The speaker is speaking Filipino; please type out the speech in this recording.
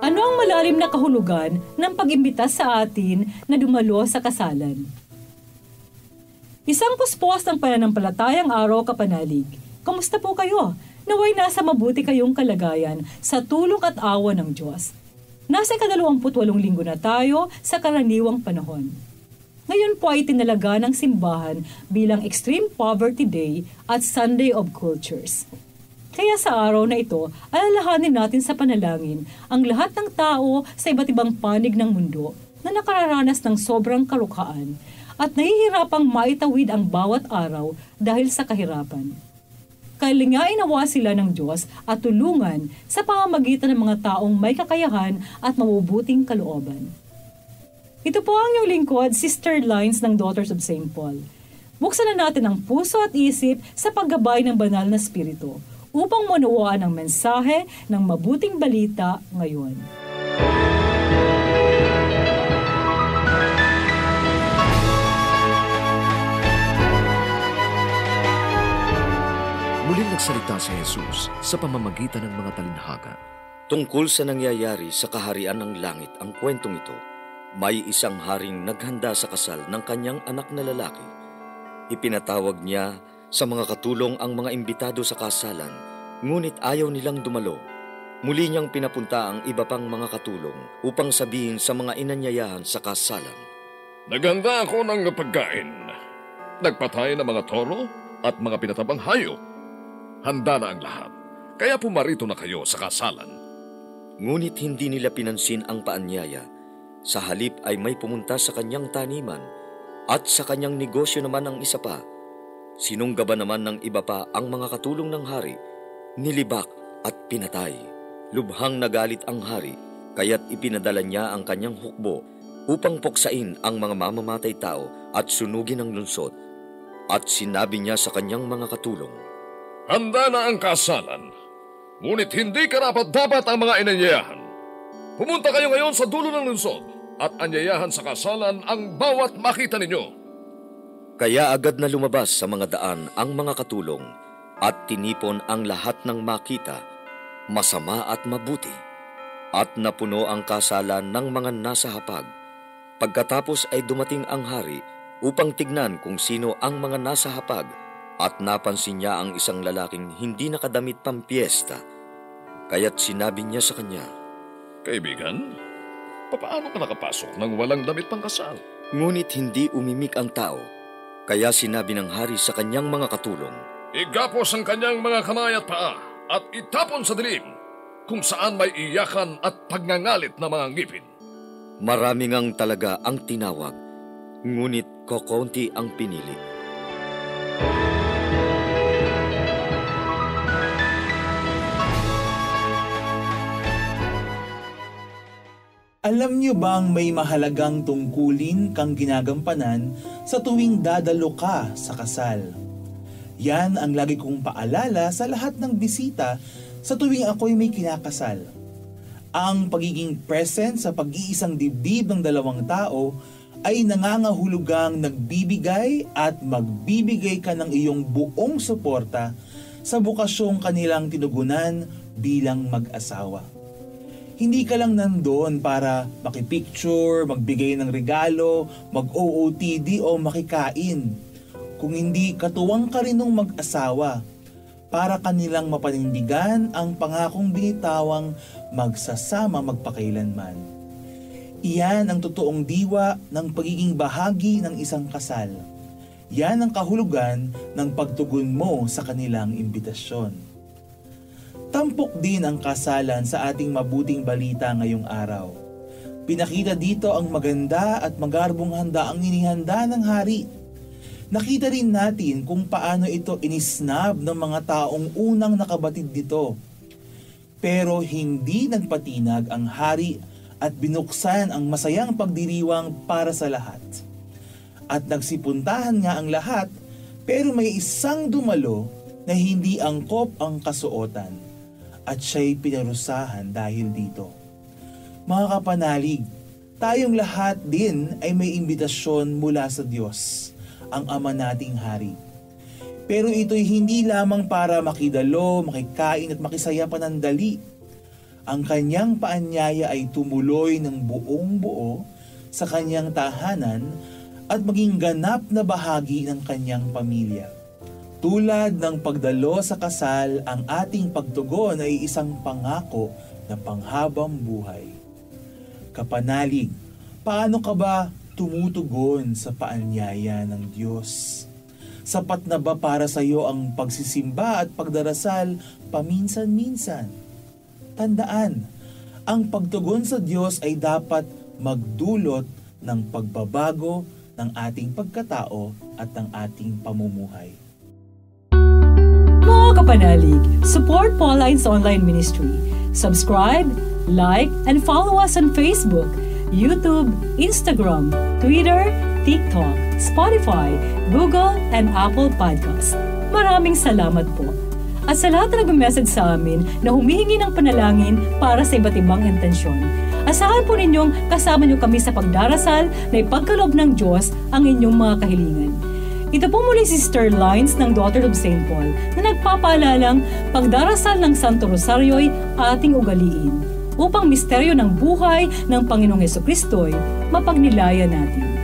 Ano ang malalim na kahulugan ng pag-imbita sa atin na dumalo sa kasalan? Isang puspos ng pananampalatayang araw, kapanalig. Kamusta po kayo? Naway nasa mabuti kayong kalagayan sa tulong at awa ng Diyos. Nasa 28 linggo na tayo sa karaniwang panahon. Ngayon po ay tinalaga ng simbahan bilang Extreme Poverty Day at Sunday of Cultures. Kaya sa araw na ito, alalahanin natin sa panalangin ang lahat ng tao sa iba't ibang panig ng mundo na nakararanas ng sobrang kalukhaan at nahihirapang maitawid ang bawat araw dahil sa kahirapan. Kalingain nawa sila ng Diyos at tulungan sa pamamagitan ng mga taong may kakayahan at mabubuting kalooban. Ito po ang iyong lingkod, Sister Lines ng Daughters of St. Paul. Buksan na natin ang puso at isip sa paggabay ng banal na spirito upang maunawaan ang mensahe ng mabuting balita ngayon. Muling nagsalita si Jesus sa pamamagitan ng mga talinhaga. Tungkol sa nangyayari sa kaharian ng langit ang kwentong ito, may isang haring naghanda sa kasal ng kanyang anak na lalaki. Ipinatawag niya sa mga katulong ang mga imbitado sa kasalan, ngunit ayaw nilang dumalo. Muli niyang pinapunta ang iba pang mga katulong upang sabihin sa mga inanyayahan sa kasalan, "Naghanda ako ng pagkain. Nagpatay ng mga toro at mga pinatabang hayop. Handa na ang lahat, kaya pumarito na kayo sa kasalan." Ngunit hindi nila pinansin ang paanyaya. Sa halip ay may pumunta sa kanyang taniman at sa kanyang negosyo naman ang isa pa. Sinunggaban naman ng iba pa ang mga katulong ng hari, nilibak at pinatay. Lubhang nagalit ang hari, kaya't ipinadala niya ang kanyang hukbo upang puksain ang mga mamamatay tao at sunugin ang lungsod. At sinabi niya sa kanyang mga katulong, "Handa na ang kasalan, ngunit hindi karapat-dapat ang mga inanyayahan. Pumunta kayo ngayon sa dulo ng lungsod at anyayahan sa kasalan ang bawat makita ninyo." Kaya agad na lumabas sa mga daan ang mga katulong at tinipon ang lahat ng makita, masama at mabuti, at napuno ang kasalan ng mga nasa hapag. Pagkatapos ay dumating ang hari upang tignan kung sino ang mga nasa hapag, at napansin niya ang isang lalaking hindi nakadamit pampiesta. Kaya't sinabi niya sa kanya, "Kaibigan, paano ka nakapasok nang walang damit pang kasal?" Ngunit hindi umimik ang tao. Kaya sinabi ng hari sa kanyang mga katulong, "Igapos ang kanyang mga kamay at paa at itapon sa dilim, kung saan may iyakan at pagngangalit na mga ngipin." Marami ngang talaga ang tinawag, ngunit kokonti ang pinili. Alam niyo bang may mahalagang tungkulin kang ginagampanan sa tuwing dadalo ka sa kasal? Yan ang lagi kong paalala sa lahat ng bisita sa tuwing ako'y may kinakasal. Ang pagiging present sa pag-iisang dibdib ng dalawang tao ay nangangahulugang nagbibigay at magbibigay ka ng iyong buong suporta sa bukasyong kanilang tinugunan bilang mag-asawa. Hindi ka lang nandoon para makipicture, magbigay ng regalo, mag-OOTD o makikain. Kung hindi, katuwang ka rin ng mag-asawa para kanilang mapanindigan ang pangakong binitawang magsasama magpakailanman. Iyan ang totoong diwa ng pagiging bahagi ng isang kasal. Yan ang kahulugan ng pagtugon mo sa kanilang imbitasyon. Tampok din ang kasalan sa ating mabuting balita ngayong araw. Pinakita dito ang maganda at magarbong handa ang inihanda ng hari. Nakita rin natin kung paano ito inisnab ng mga taong unang nakabatid dito. Pero hindi nagpatinag ang hari at binuksan ang masayang pagdiriwang para sa lahat. At nagsipuntahan nga ang lahat, pero may isang dumalo na hindi angkop ang kasuotan. At siya'y pinarusahan dahil dito. Mga kapanalig, tayong lahat din ay may imbitasyon mula sa Diyos, ang Ama nating Hari. Pero ito'y hindi lamang para makidalo, makikain at makisaya panandali. ang kanyang paanyaya ay tumuloy ng buong buo sa kanyang tahanan at maging ganap na bahagi ng kanyang pamilya. Tulad ng pagdalo sa kasal, ang ating pagtugon ay isang pangako na panghabang buhay. Kapanalig, paano ka ba tumutugon sa paanyaya ng Diyos? Sapat na ba para sa iyo ang pagsisimba at pagdarasal paminsan-minsan? Tandaan, ang pagtugon sa Diyos ay dapat magdulot ng pagbabago ng ating pagkatao at ng ating pamumuhay. Mga kapanalig, support Pauline's online ministry. Subscribe, like, and follow us on Facebook, YouTube, Instagram, Twitter, TikTok, Spotify, Google, and Apple Podcast. Maraming salamat po. At sa lahat na nag-message sa amin na humihingi ng panalangin para sa iba't ibang intensyon, asahan po ninyong kasama niyo kami sa pagdarasal na ipagkaloob ng Diyos ang inyong mga kahilingan. Ito po muli si Sister Lines ng Daughter of St. Paul na nagpapaalalang pagdarasal ng Santo Rosario'y ating ugaliin upang misteryo ng buhay ng Panginoong Hesukristo'y mapagnilaya natin.